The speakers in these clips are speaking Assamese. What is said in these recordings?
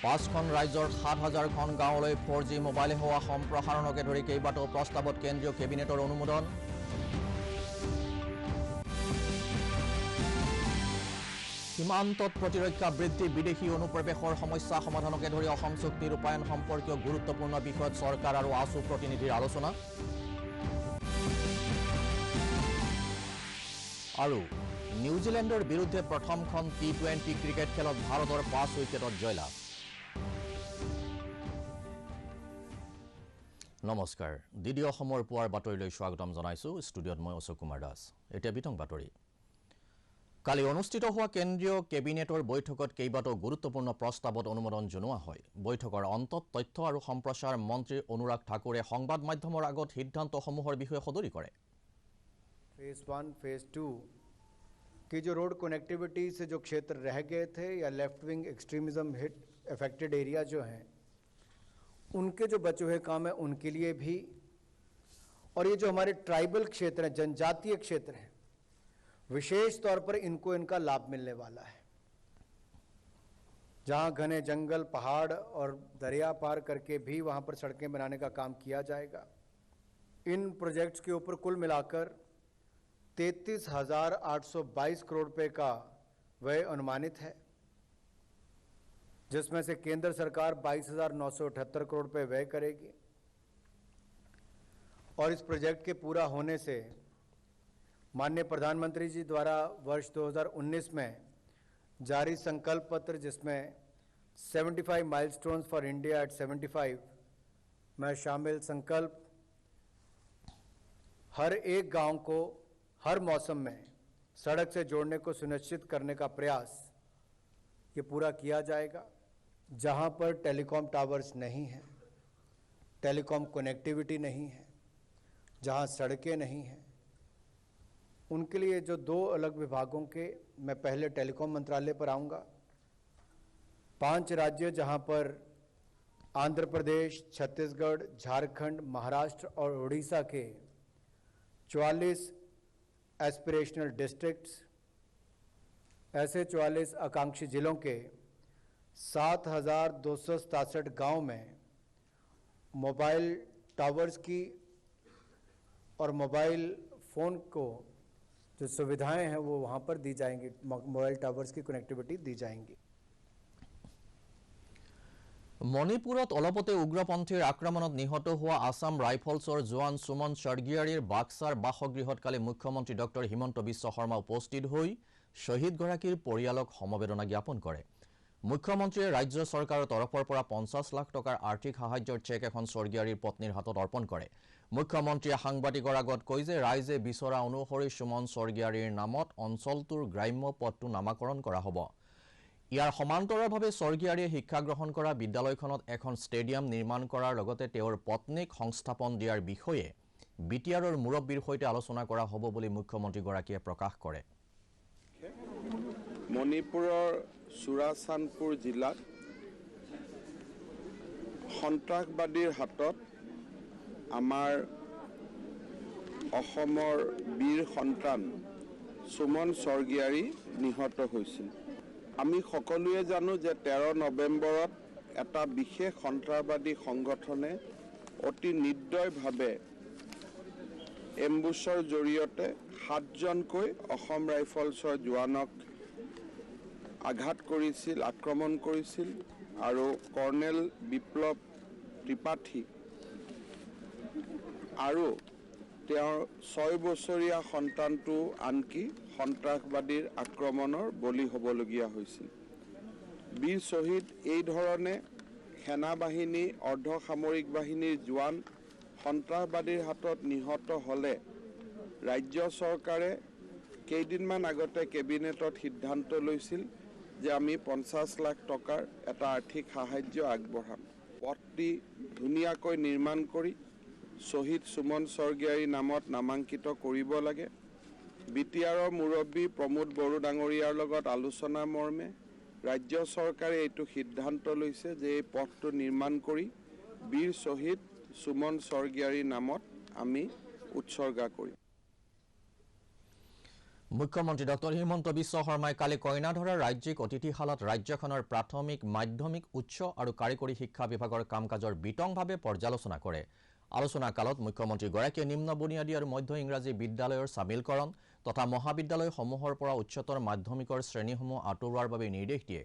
পাঁচখন ৰাজ্যৰ ৭,০০০খন গাঁৱলৈ 4G মোবাইল সেৱা সম্প্ৰসাৰণকে ধৰি কেইবাটাও প্ৰস্তাৱত কেন্দ্ৰীয় কেবিনেটৰ অনুমোদন। সীমান্তত প্ৰতিৰক্ষা বৃদ্ধি, বিদেশী অনুপ্ৰৱেশৰ সমস্যা সমাধানকে ধৰি অসম চুক্তি ৰূপায়ণ সম্পৰ্কীয় গুৰুত্বপূৰ্ণ বিষয়ত চৰকাৰ আৰু আছু প্ৰতিনিধিৰ আলোচনা। আৰু নিউজিলেণ্ডৰ বিৰুদ্ধে প্ৰথমখন T20 ক্ৰিকেট খেলত ভাৰতৰ 5 উইকেটত জয়লাভ। নমস্কাৰ, ডিডি অসমৰ পুৱাৰ বাতৰিলৈ স্বাগতম জনাইছো। ষ্টুডিঅ'ত মই অশোক কুমাৰ দাস। এতিয়া বিতং বাতৰি। কালি অনুষ্ঠিত হোৱা কেন্দ্ৰীয় কেবিনেটৰ বৈঠকত কেইবাটাও গুৰুত্বপূৰ্ণ প্ৰস্তাৱত অনুমোদন জনোৱা হয়। বৈঠকৰ অন্তত তথ্য আৰু সম্প্ৰচাৰ মন্ত্ৰী অনুৰাগ ঠাকুৰে সংবাদ মাধ্যমৰ আগত সিদ্ধান্তসমূহৰ বিষয়ে সদৰি কৰে। फेज 1, फेज 2 की जो रोड कनेक्टिविटी से जो क्षेत्र रह गए थे या left wing extremism hit affected area जो हैं, उनके जो बचे हुए काम हैं उनके लिए भी, और ये जो हमारे ट्राइबल क्षेत्र हैं, जनजातीय क्षेत्र हैं, विशेष तौर पर इनको इनका लाभ मिलने वाला है। जहां घने जंगल, पहाड़ और दरिया पार करके भी वहां पर सड़कें बनाने का काम किया जाएगा। इन प्रोजेक्ट्स के ऊपर कुल मिलाकर 33,822 करोड़ रुपए का व्यय अनुमानित है, जिसमें से केंद्र सरकार 22,978 करोड़ रुपए व्यय करेगी। और इस प्रोजेक्ट के पूरा होने से माननीय प्रधानमंत्री जी द्वारा वर्ष 2019 में जारी संकल्प पत्र, जिसमें 75 माइलस्टोन्स फॉर इंडिया एट 75 में शामिल संकल्प हर एक गांव को हर मौसम में सड़क से जोड़ने को सुनिश्चित करने का प्रयास ये पूरा किया जाएगा। जहां पर टेलीकॉम टावर्स नहीं हैं, टेलीकॉम कनेक्टिविटी नहीं है, जहां सड़कें नहीं हैं, उनके लिए जो 2 अलग विभागों के, मैं पहले टेलीकॉम मंत्रालय पर आऊँगा। 5 राज्य जहां पर आंध्र प्रदेश, छत्तीसगढ़, झारखंड, महाराष्ट्र और उड़ीसा के 44 एस्पिरेशनल डिस्ट्रिक्ट्स, ऐसे 44 आकांक्षी जिलों के 7,267 गांव में मोबाइल टावर्स की और मोबाइल फ़ोन को जो सुविधाएं हैं वो वहां पर दी जाएंगी, मोबाइल टावर्स की कनेक्टिविटी दी जाएंगी। মণিপুৰত অলপতে উগ্ৰপন্থীৰ আক্ৰমণত নিহত হোৱা আসাম ৰাইফলছৰ জোৱান সুমন স্বৰ্গীয়াৰীৰ বাক্সাৰ বাসগৃহত কালি মুখ্যমন্ত্ৰী ডক্টৰ হিমন্ত বিশ্ব শৰ্মা উপস্থিত হৈ শ্বহীদগৰাকীৰ পৰিয়ালক সমবেদনা জ্ঞাপন কৰে। মুখ্যমন্ত্ৰীয়ে ৰাজ্য চৰকাৰৰ তৰফৰ পৰা 50 লাখ টকাৰ আৰ্থিক সাহায্যৰ চেক এখন স্বৰ্গীয়াৰীৰ পত্নীৰ হাতত অৰ্পণ কৰে। মুখ্যমন্ত্ৰীয়ে সাংবাদিকৰ আগত কয় যে ৰাইজে বিচৰা অনুসৰি সুমন স্বৰ্গীয়াৰীৰ নামত অঞ্চলটোৰ গ্ৰাম্য পথটো নামাকৰণ কৰা হ'ব। ইয়াৰ সমান্তৰালভাৱে স্বৰ্গীয়াৰীয়ে শিক্ষা গ্ৰহণ কৰা বিদ্যালয়খনত এখন ষ্টেডিয়াম নিৰ্মাণ কৰাৰ লগতে তেওঁৰ পত্নীক সংস্থাপন দিয়াৰ বিষয়ে বিটিআৰৰ মুৰব্বীৰ সৈতে আলোচনা কৰা হ'ব বুলি মুখ্যমন্ত্ৰীগৰাকীয়ে প্ৰকাশ কৰে। মণিপুৰৰ চুৰাচানপুৰ জিলাত সন্ত্ৰাসবাদীৰ হাতত আমাৰ অসমৰ বীৰ সন্তান সুমন স্বৰ্গীয়াৰী নিহত হৈছিল। আমি সকলোৱে জানো যে 13 নৱেম্বৰত এটা বিশেষ সন্ত্ৰাসবাদী সংগঠনে অতি নিৰ্দয়ভাৱে এম্বুছৰ জৰিয়তে 7জনকৈ অসম ৰাইফলছৰ জোৱানক আঘাত কৰিছিল, আক্ৰমণ কৰিছিল আৰু কৰ্ণেল বিপ্লৱ ত্ৰিপাঠী আৰু তেওঁৰ 6 বছৰীয়া সন্তানটো আনকি সন্ত্ৰাসবাদীৰ আক্ৰমণৰ বলি হ'বলগীয়া হৈছিল। বীৰ শ্বহীদ এই ধৰণে সেনাবাহিনী, অৰ্ধসামৰিক বাহিনীৰ জোৱান সন্ত্ৰাসবাদীৰ হাতত নিহত হ'লে ৰাজ্য চৰকাৰে কেইদিনমান আগতে কেবিনেটত সিদ্ধান্ত লৈছিল যে আমি 50 লাখ টকাৰ এটা আৰ্থিক সাহায্য আগবঢ়াম। পথটি ধুনীয়াকৈ নিৰ্মাণ কৰি শ্বহীদ সুমন স্বৰ্গীয়াৰীৰ নামত নামাংকিত কৰিব লাগে। বিটিআৰৰ মুৰব্বী প্ৰমোদ বড়ো ডাঙৰীয়াৰ লগত আলোচনা মৰ্মে ৰাজ্য চৰকাৰে এইটো সিদ্ধান্ত লৈছে যে এই পথটো নিৰ্মাণ কৰি বীৰ শ্বহীদ সুমন স্বৰ্গীয়াৰীৰ নামত আমি উৎসৰ্গা কৰিম। মুখ্যমন্ত্ৰী ডক্টৰ হিমন্ত বিশ্ব শৰ্মাই কালি কইনাধৰা ৰাজ্যিক অতিথিশালাত ৰাজ্যখনৰ প্ৰাথমিক মাধ্যমিক উচ্চ আৰু কাৰিকৰী শিক্ষা বিভাগৰ কাম কাজৰ বিতংভাৱে পৰ্যালোচনা কৰে। আলোচনা কালত মুখ্যমন্ত্ৰীগৰাকীয়ে নিম্ন বুনিয়াদী আৰু মধ্য ইংৰাজী বিদ্যালয়ৰ চামিলকৰণ তথা মহাবিদ্যালয়সমূহৰ পৰা উচ্চতৰ মাধ্যমিকৰ শ্ৰেণীসমূহ আঁতৰোৱাৰ বাবে নিৰ্দেশ দিয়ে।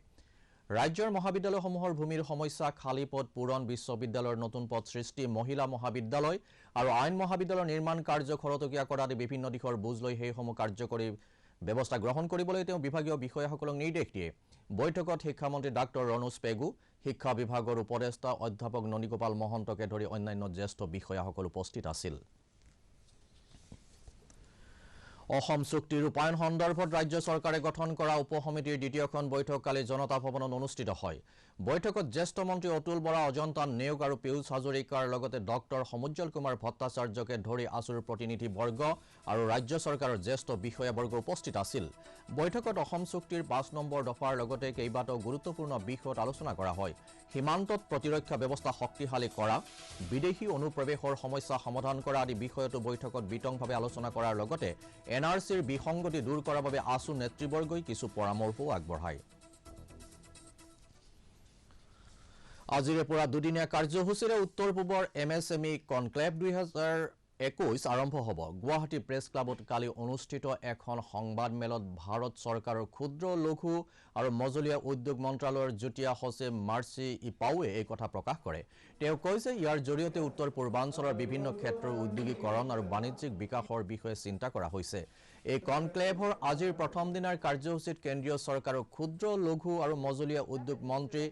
ৰাজ্যৰ মহাবিদ্যালয়সমূহৰ ভূমিৰ সমস্যা, খালী পদ পূৰণ, বিশ্ববিদ্যালয়ৰ নতুন পদ সৃষ্টি, মহিলা মহাবিদ্যালয় আৰু আইন মহাবিদ্যালয়ৰ নিৰ্মাণ কাৰ্য খৰতকীয়া কৰা আদি বিভিন্ন দিশৰ বুজ লৈ সেইসমূহ কাৰ্যকৰী ব্যৱস্থা গ্ৰহণ কৰিবলৈ তেওঁ বিভাগীয় বিষয়াসকলক নিৰ্দেশ দিয়ে। বৈঠকত শিক্ষামন্ত্ৰী ডাক্তৰ ৰণোজ পেগু, শিক্ষা বিভাগৰ উপদেষ্টা অধ্যাপক ননীগোপাল মহন্তকে ধৰি অন্যান্য জ্যেষ্ঠ বিষয়াসকল উপস্থিত আছিল। অসম চুক্তি ৰূপায়ণ সন্দৰ্ভত ৰাজ্য চৰকাৰে গঠন কৰা উপসমিতিৰ দ্বিতীয়খন বৈঠক কালি জনতা ভৱনত অনুষ্ঠিত হয়। বৈঠকত জ্যেষ্ঠ মন্ত্ৰী অতুল বৰা, অজন্তা নেওগ আৰু পীয়ুষ হাজৰিকাৰ লগতে ডক্টৰ সমুজ্জ্বল কুমাৰ ভট্টাচাৰ্যকে ধৰি আছুৰ প্ৰতিনিধিবৰ্গ আৰু ৰাজ্য চৰকাৰৰ জ্যেষ্ঠ বিষয়াবৰ্গ উপস্থিত আছিল। বৈঠকত অসম চুক্তিৰ ৫ নম্বৰ দফাৰ লগতে কেইবাটাও গুৰুত্বপূৰ্ণ বিষয়ত আলোচনা কৰা হয়। সীমান্তত প্ৰতিৰক্ষা ব্যৱস্থা শক্তিশালী কৰা, বিদেশী অনুপ্ৰৱেশৰ সমস্যা সমাধান কৰা আদি বিষয়তো বৈঠকত বিতংভাৱে আলোচনা কৰাৰ লগতে NRCৰ বিসংগতি দূৰ কৰাৰ বাবে আছু নেতৃবৰ্গই কিছু পৰামৰ্শও আগবঢ়ায়। আজিৰে পৰা দুদিনীয়া কাৰ্যসূচীৰে উত্তৰ পূবৰ MSME কনক্লেভ 2021 আৰম্ভ হ'ব। গুৱাহাটী প্ৰেছ ক্লাবত কালি অনুষ্ঠিত এখন সংবাদ মেলত ভাৰত চৰকাৰৰ ক্ষুদ্ৰ, লঘু আৰু মজলীয়া উদ্যোগ মন্ত্ৰালয়ৰ যুটীয়া সচিব মাৰ্চি ইপাউৱে এই কথা প্ৰকাশ কৰে। তেওঁ কয় যে ইয়াৰ জৰিয়তে উত্তৰ পূৰ্বাঞ্চলৰ বিভিন্ন ক্ষেত্ৰৰ উদ্যোগীকৰণ আৰু বাণিজ্যিক বিকাশৰ বিষয়ে চিন্তা কৰা হৈছে। এই কনক্লেভৰ আজিৰ প্ৰথম দিনাৰ কাৰ্যসূচীত কেন্দ্ৰীয় চৰকাৰৰ ক্ষুদ্ৰ, লঘু আৰু মজলীয়া উদ্যোগ মন্ত্ৰী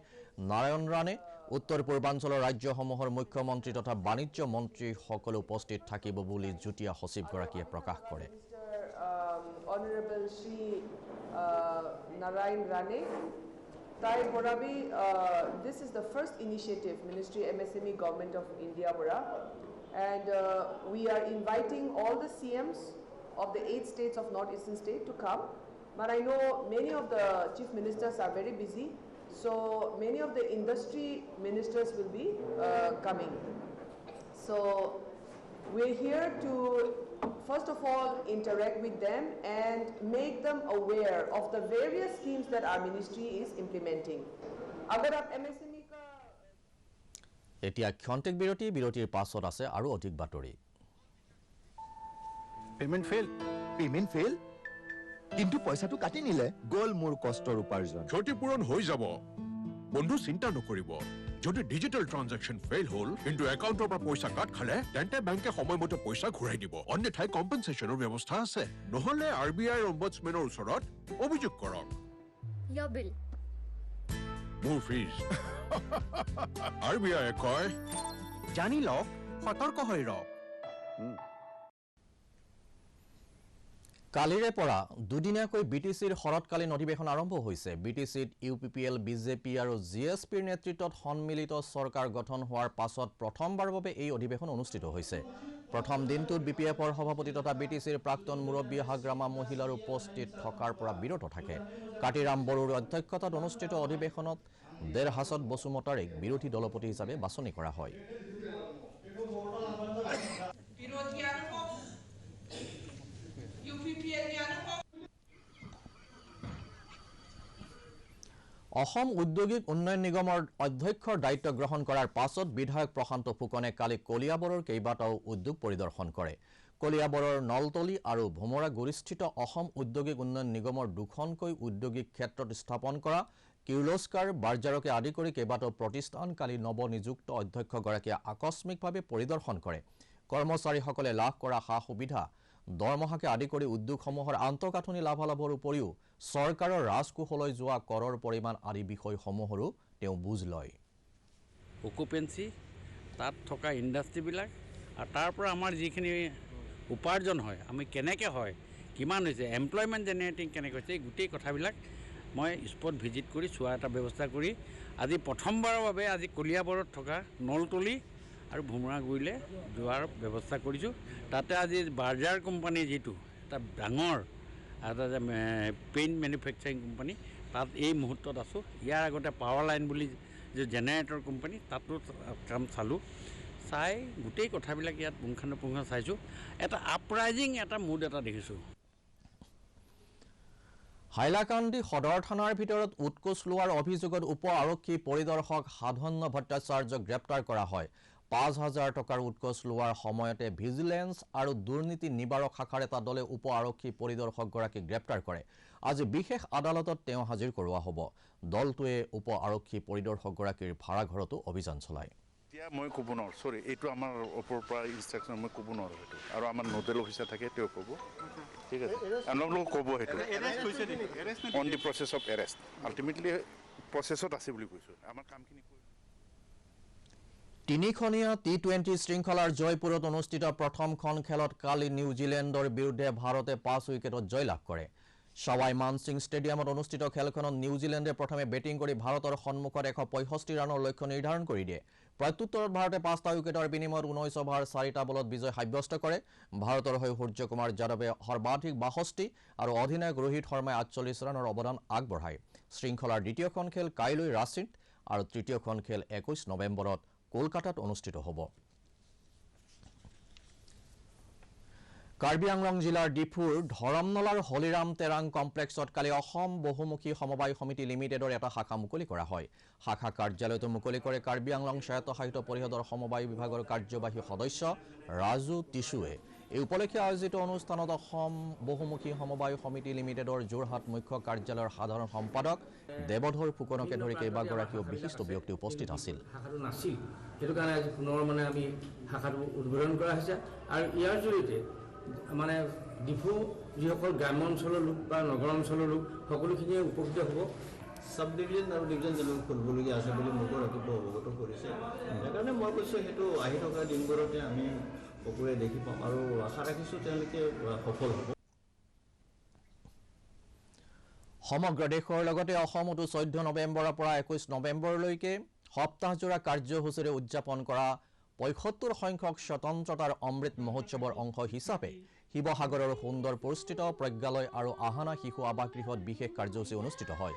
নাৰায়ণ ৰাণে, উত্তৰ পূৰ্বাঞ্চলৰ ৰাজ্যসমূহৰ মুখ্যমন্ত্ৰী তথা বাণিজ্য মন্ত্ৰীসকলে উপস্থিত থাকিব বুলি যুটীয়া সচিবগৰাকীয়ে প্ৰকাশ কৰে। Honorable Shri Narayan Rane, Tai Borabi, this is the first initiative, Ministry MSME Government of India Bora, and we are inviting all the CMs of the 8 states of Northeastern state to come. But I know many of the chief ministers are very busy, so many of the industry ministers will be coming. So we're here to first of all interact with them and make them aware of the various schemes that our ministry is implementing. Agar aap MSME ka এতিয়া ক্ষন্তেক বিৰতিৰ পাছত আছে আৰু অধিক বাতৰি। পেমেন্ট ফেল কিন্তু পইচাটো কাটি নিলে গল মোৰ কষ্টৰ উপাৰ্জন। ক্ষতিপূৰণ হৈ যাব। বন্ধু চিন্তা নকৰিব। যদি ডিজিটেল ট্ৰানজেকশ্যন ফেইল হ'ল কিন্তু একাউণ্টৰ পৰা পইচা কাট খালে তেন্তে বেংকে সময়মতে পইচা ঘূৰাই দিব। অন্যথাই কম্পেনচেশ্যনৰ ব্যৱস্থা আছে। নহ'লে RBI অম্বুডছমেনৰ ওচৰত অভিযোগ কৰক। Your bill. মোৰ ফিজ। RBI কয় জানি লওক, সতৰ্ক হৈ ৰওক। কালিৰে পৰা দুদিনীয়াকৈ BTCৰ শৰৎকালীন অধিৱেশন আৰম্ভ হৈছে। BTCত UPPL, BJP আৰু GSPৰ নেতৃত্বত সন্মিলিত চৰকাৰ গঠন হোৱাৰ পাছত প্ৰথমবাৰৰ বাবে এই অধিৱেশন অনুষ্ঠিত হৈছে। প্ৰথম দিনটোত BPFৰ সভাপতি তথা BTCৰ প্ৰাক্তন মুৰব্বী হাগ্ৰামা মহিলাৰ উপস্থিত থকাৰ পৰা বিৰত থাকে। কাটিৰাম বড়োৰ অধ্যক্ষতাত অনুষ্ঠিত অধিৱেশনত দেৰহাছত বসুমতাৰীক বিৰোধী দলপতি হিচাপে বাছনি কৰা হয়। অসম ঔদ্যোগিক উন্নয়ন নিগমৰ অধ্যক্ষৰ দায়িত্ব গ্ৰহণ কৰাৰ পাছত বিধায়ক প্ৰশান্ত ফুকনে কালি কলিয়াবৰৰ কেইবাটাও উদ্যোগ পৰিদৰ্শন কৰে। কলিয়াবৰৰ নলতলি আৰু ভোমৰাগুৰিস্থিত অসম ঔদ্যোগিক উন্নয়ন নিগমৰ দুখনকৈ উদ্যোগিক ক্ষেত্ৰত স্থাপন কৰা কিৰ্লোস্কাৰ, বাৰ্জাৰকে আদি কৰি কেইবাটাও প্ৰতিষ্ঠান কালি নৱনিযুক্ত অধ্যক্ষগৰাকীয়ে আকস্মিকভাৱে পৰিদৰ্শন কৰে। কৰ্মচাৰীসকলে লাভ কৰা সা সুবিধা, দৰমহাকে আদি কৰি উদ্যোগসমূহৰ আন্তঃগাঁথনি লাভালাভৰ উপৰিও চৰকাৰৰ ৰাজকোষলৈ যোৱা কৰৰ পৰিমাণ আদি বিষয়সমূহৰো তেওঁ বুজ লয়। অকুপেঞ্চি, তাত থকা ইণ্ডাষ্ট্ৰীবিলাক আৰু তাৰ পৰা আমাৰ যিখিনি উপাৰ্জন হয়, আমি কেনেকৈ হয়, কিমান হৈছে, এমপ্লয়মেণ্ট জেনেৰেটিং কেনেকৈ হৈছে, এই গোটেই কথাবিলাক মই স্পট ভিজিট কৰি চোৱা এটা ব্যৱস্থা কৰি আজি প্ৰথমবাৰৰ বাবে আজি কলিয়াবৰত থকা নলতলি আৰু ভোমৰাগুৰিলৈ যোৱাৰ ব্যৱস্থা কৰিছোঁ। তাতে আজি বাৰ্জাৰ কোম্পানী যিটো এটা ডাঙৰ এটা পেইণ্ট মেনুফেকচাৰিং কোম্পানী, তাত এই মুহূৰ্তত আছোঁ। ইয়াৰ আগতে পাৱাৰ লাইন বুলি যে জেনেৰেটৰ কোম্পানী, তাতো কাম চালোঁ। চাই গোটেই কথাবিলাক ইয়াত পুংখানুপুংখ চাইছোঁ। এটা আপৰাইজিং এটা মুড এটা দেখিছোঁ। হাইলাকান্দি সদৰ থানাৰ ভিতৰত উৎকোচ লোৱাৰ অভিযোগত উপ আৰক্ষী পৰিদৰ্শক সাধন্য ভট্টাচাৰ্যক গ্ৰেপ্তাৰ কৰা হয়। ৫,০০০ টকাৰ উৎকোচ লোৱাৰ সময়তে ভিজিলেন্স আৰু দুৰ্নীতি নিবাৰক শাখাৰ এটা দলে উপ আৰক্ষী পৰিদৰ্শকগৰাকীক গ্ৰেপ্তাৰ কৰে। আজি বিশেষ আদালতত তেওঁ হাজিৰ কৰোৱা হ'ব। দলটোৱে উপ আৰক্ষী পৰিদৰ্শকগৰাকীৰ ভাড়াঘৰতো অভিযান চলায়। এতিয়া মই ক'ব নোৱাৰোঁ, চৰি, এইটো আমাৰ ওপৰৰ পৰা ইনষ্ট্ৰাকশ্যন, মই ক'ব নোৱাৰোঁ সেইটো, আৰু আমাৰ নোডেল অফিচাৰ থাকে, তেওঁ ক'ব। ঠিক আছে, আপোনালোকক ক'ব সেইটো on the process of arrest, ultimately প্ৰচেছত আছে বুলি কৈছোঁ। আমাৰ কামখিনি তিনিখনীয়া T20 শৃংখলাৰ জয়পুৰত অনুষ্ঠিত প্ৰথমখন খেলত কালি নিউজিলেণ্ডৰ বিৰুদ্ধে ভাৰতে 5 উইকেটত জয়লাভ কৰে। সৱাই মানসিং ষ্টেডিয়ামত অনুষ্ঠিত খেলখনত নিউজিলেণ্ডে প্ৰথমে বেটিং কৰি ভাৰতৰ সন্মুখত 165 ৰানৰ লক্ষ্য নিৰ্ধাৰণ কৰি দিয়ে। প্ৰত্যুত্তৰত ভাৰতে 5টা উইকেটৰ বিনিময়ত 19 অভাৰ 4টা বলত বিজয় সাব্যস্ত কৰে। ভাৰতৰ হৈ সূৰ্যকুমাৰ যাদৱে সৰ্বাধিক 62 আৰু অধিনায়ক ৰোহিত শৰ্মাই 48 ৰানৰ অৱদান আগবঢ়ায়। শৃংখলাৰ দ্বিতীয়খন খেল কাইলৈ ৰাঁচীত আৰু তৃতীয়খন খেল 21 নৱেম্বৰত কলকাতাত অনুষ্ঠিত হ'ব। কাৰ্বি আংলং জিলাৰ ডিফুৰ ধৰমনলাৰ হলিৰাম তেৰাং কমপ্লেক্সত কালি অসম বহুমুখী সমবায় সমিতি লিমিটেডৰ এটা শাখা মুকলি কৰা হয়। শাখা কাৰ্যালয়টো মুকলি কৰে কাৰ্বি আংলং স্বায়ত্তশাসিত পৰিষদৰ সমবায় বিভাগৰ কাৰ্যবাহী সদস্য ৰাজু টিছুৱে। এই উপলক্ষে আয়োজিত অনুষ্ঠানত অসম বহুমুখী সমবায় সমিতি লিমিটেডৰ যোৰহাট মুখ্য কাৰ্যালয়ৰ সাধাৰণ সম্পাদক দেৱধৰ ফুকনকে ধৰি কেইবাগৰাকীও বিশিষ্ট ব্যক্তি উপস্থিত আছিল। শাখাটো নাছিল, সেইটো কাৰণে আজি পুনৰ আমি শাখাটো উদ্বোধন কৰা হৈছে, আৰু ইয়াৰ জৰিয়তে ডিফু যিসকল গ্ৰাম্য অঞ্চলৰ লোক বা নগৰ অঞ্চলৰ লোক সকলোখিনিয়ে উপকৃত হ'ব। সাব ডিভিজন আৰু ডিভিজন যেনেকৈ খুলিবলগীয়া আছে বুলি মোকো ৰাতিপুৱা অৱগত কৰিছে। সেইকাৰণে মই কৈছোঁ সেইটো আহি থকা দিনবোৰতে আমি সকলোৱে দেখি পাম, আৰু আশা ৰাখিছোঁ তেওঁলোকে সফল হ'ব। সমগ্ৰ দেশৰ লগতে অসমতো 14 নৱেম্বৰৰ পৰা 21 নৱেম্বৰলৈকে সপ্তাহজোৰা কাৰ্যসূচীৰে উদযাপন কৰা ৭৫ সংখ্যক স্বতন্ত্ৰতাৰ অমৃত মহোৎসৱৰ অংশ হিচাপে শিৱসাগৰৰ সুন্দৰপুৰস্থিত প্ৰজ্ঞালয় আৰু আহানা শিশু আৱাসগৃহত বিশেষ কাৰ্যসূচী অনুষ্ঠিত হয়।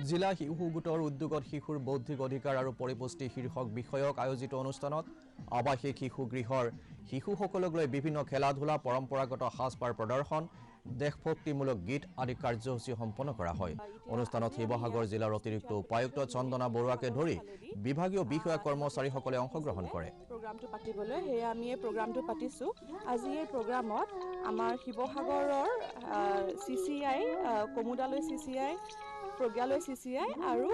জিলা শিশু গোটৰ উদ্যোগত শিশুৰ বৌদ্ধিক অধিকাৰ আৰু পৰিপুষ্টি শীৰ্ষক বিষয়ক আয়োজিত অনুষ্ঠানত আৱাসিক শিশুগৃহৰ শিশুসকলক লৈ বিভিন্ন খেলা ধূলা, পৰম্পৰাগত সাজপাৰ প্ৰদৰ্শন, দেশভক্তিমূলক গীত আদি কাৰ্যসূচী সম্পন্ন কৰা হয়। অনুষ্ঠানত শিৱসাগৰ জিলাৰ অতিৰিক্ত উপায়ুক্ত চন্দনা বৰুৱাকে ধৰি বিভাগীয় বিষয়া কৰ্মচাৰীসকলে অংশগ্ৰহণ কৰে। প্ৰগ্ৰামটো পাতিবলৈ সেয়া আমি এই প্ৰগ্ৰামটো পাতিছোঁ। আজি এই প্ৰগ্ৰামত আমাৰ শিৱসাগৰৰ CCI, কমুদালৈ CCI, প্ৰজ্ঞালয় CCI আৰু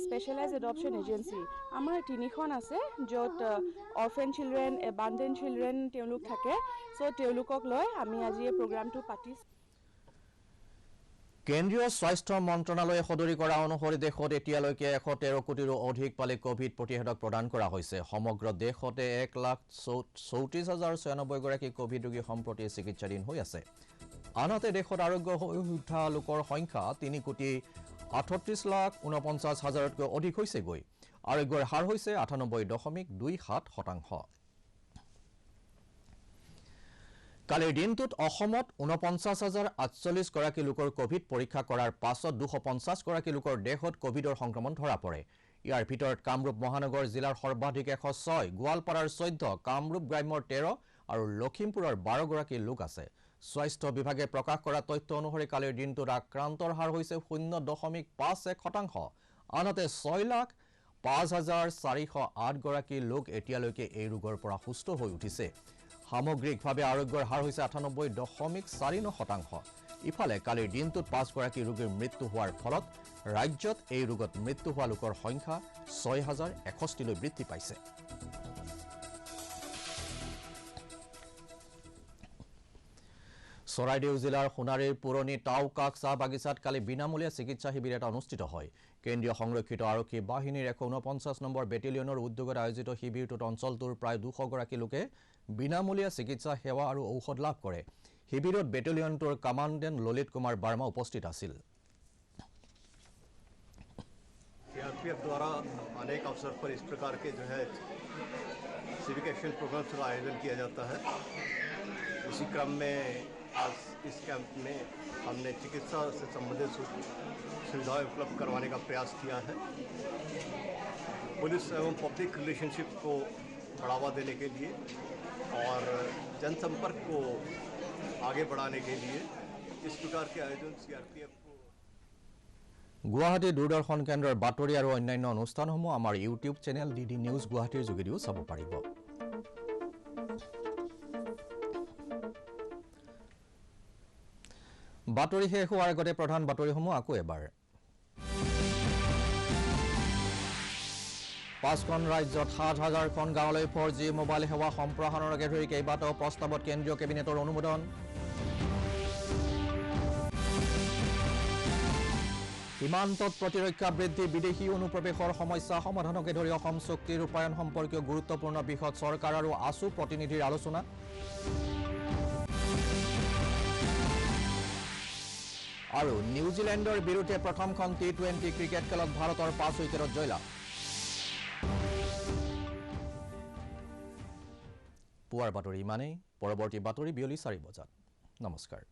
স্পেচিয়েলাইজ এডপশ্যন এজেঞ্চি আমাৰ 3খন আছে, য'ত অৰ্ফেন চিলড্ৰেন, এবাণ্ডেণ্ট চিলড্ৰেন তেওঁলোক থাকে। চ' তেওঁলোকক লৈ আমি আজি এই প্ৰগ্ৰামটো পাতিছোঁ। কেন্দ্ৰীয় স্বাস্থ্য মন্ত্ৰণালয়ে সদৰি কৰা অনুসৰি দেশত এতিয়ালৈকে 113 কোটিৰো অধিক পালি কোভিড প্ৰতিষেধক প্ৰদান কৰা হৈছে। সমগ্ৰ দেশতে 1,34,096 গৰাকী কোভিড ৰোগী সম্প্ৰতি চিকিৎসাধীন হৈ আছে। আনহাতে দেশত আৰোগ্য হৈ উঠা লোকৰ সংখ্যা 3,38,49,000তকৈ অধিক হৈছেগৈ। আৰোগ্যৰ হাৰ হৈছে 98.27%। কালিৰ দিনটোত অসমত 49,048 গৰাকী লোকৰ কোভিড পৰীক্ষা কৰাৰ পাছত 250 গৰাকী লোকৰ দেহত কোভিডৰ সংক্ৰমণ ধৰা পৰে। ইয়াৰ ভিতৰত কামৰূপ মহানগৰ জিলাৰ সৰ্বাধিক 106, গোৱালপাৰাৰ 14, কামৰূপ গ্ৰাম্যৰ 13 আৰু লখিমপুৰৰ 12 গৰাকী লোক আছে। স্বাস্থ্য বিভাগে প্ৰকাশ কৰা তথ্য অনুসৰি কালিৰ দিনটোত আক্ৰান্তৰ হাৰ হৈছে 0.51%। আনহাতে 6,05,408 গৰাকী লোক এতিয়ালৈকে এই ৰোগৰ পৰা সুস্থ হৈ উঠিছে। সামগ্ৰিকভাৱে আৰোগ্যৰ হাৰ হৈছে 98.49%। ইফালে কালিৰ দিনটোত 5 গৰাকী ৰোগীৰ মৃত্যু হোৱাৰ ফলত ৰাজ্যত এই ৰোগত মৃত্যু হোৱা লোকৰ সংখ্যা 6,061লৈ বৃদ্ধি পাইছে। চৰাইদেউ জিলাৰ সোণাৰীৰ পুৰণি টাউকাক চাহ বাগিচাত কালি বিনামূলীয়া চিকিৎসা শিবিৰ এটা অনুষ্ঠিত হয়। কেন্দ্ৰীয় সংৰক্ষিত আৰক্ষী বাহিনীৰ 149 নম্বৰ বেটেলিয়নৰ উদ্যোগত আয়োজিত শিবিৰটোত অঞ্চলটোৰ প্ৰায় 200 গৰাকী লোকে বিনামূলীয়া চিকিৎসা সেৱা আৰু ঔষধ লাভ কৰে। শিবিৰত বেটেলিয়নটোৰ কমাণ্ডেণ্ট ললিত কুমাৰ বাৰ্মা উপস্থিত আছিল। सीआरपीएफ द्वारा अनेक अवसर पर इस प्रकार के सिविक एक्शन प्रोग्राम्स का आयोजन किया जाता है। इसी क्रम में आज इस कैंप में हमने चिकित्सा से संबंधित सुविधाएं उपलब्ध करवाने का प्रयास किया है। पुलिस एवं पब्लिक रिलेशनशिप को बढ़ावा देने के लिए और जनसंपर्क को आगे बढ़ाने के लिए इस प्रकार के आयोजन सीआरपीएफ को গুৱাহাটী দূৰদৰ্শন কেন্দ্ৰৰ বাতৰি আৰু অন্যান্য অনুষ্ঠানসমূহ আমাৰ ইউটিউব চেনেল DD নিউজ গুৱাহাটীৰ যোগেদিও চাব পাৰিব। বাতৰি শেষ হোৱাৰ আগতে প্ৰধান বাতৰিসমূহ আকৌ এবাৰ। 5খন ৰাজ্যত 7,000খন গাঁৱলৈ 4G মোবাইল সেৱা সম্প্ৰসাৰণকে ধৰি কেইবাটাও প্ৰস্তাৱত কেন্দ্ৰীয় কেবিনেটৰ অনুমোদন। সীমান্তত প্ৰতিৰক্ষা বৃদ্ধি, বিদেশী অনুপ্ৰৱেশৰ সমস্যা সমাধানকে ধৰি অসম চুক্তি ৰূপায়ণ সম্পৰ্কীয় গুৰুত্বপূৰ্ণ বিষয়ত চৰকাৰ আৰু আছু প্ৰতিনিধিৰ আলোচনা। আৰু নিউজিলেণ্ডৰ বিৰুদ্ধে প্ৰথমখন T20 ক্ৰিকেট খেলত ভাৰতৰ 5 উইকেটত জয়লাভ। পুৱাৰ বাতৰি ইমানেই। পৰৱৰ্তী বাতৰি বিয়লি 4 বজাত। নমস্কাৰ।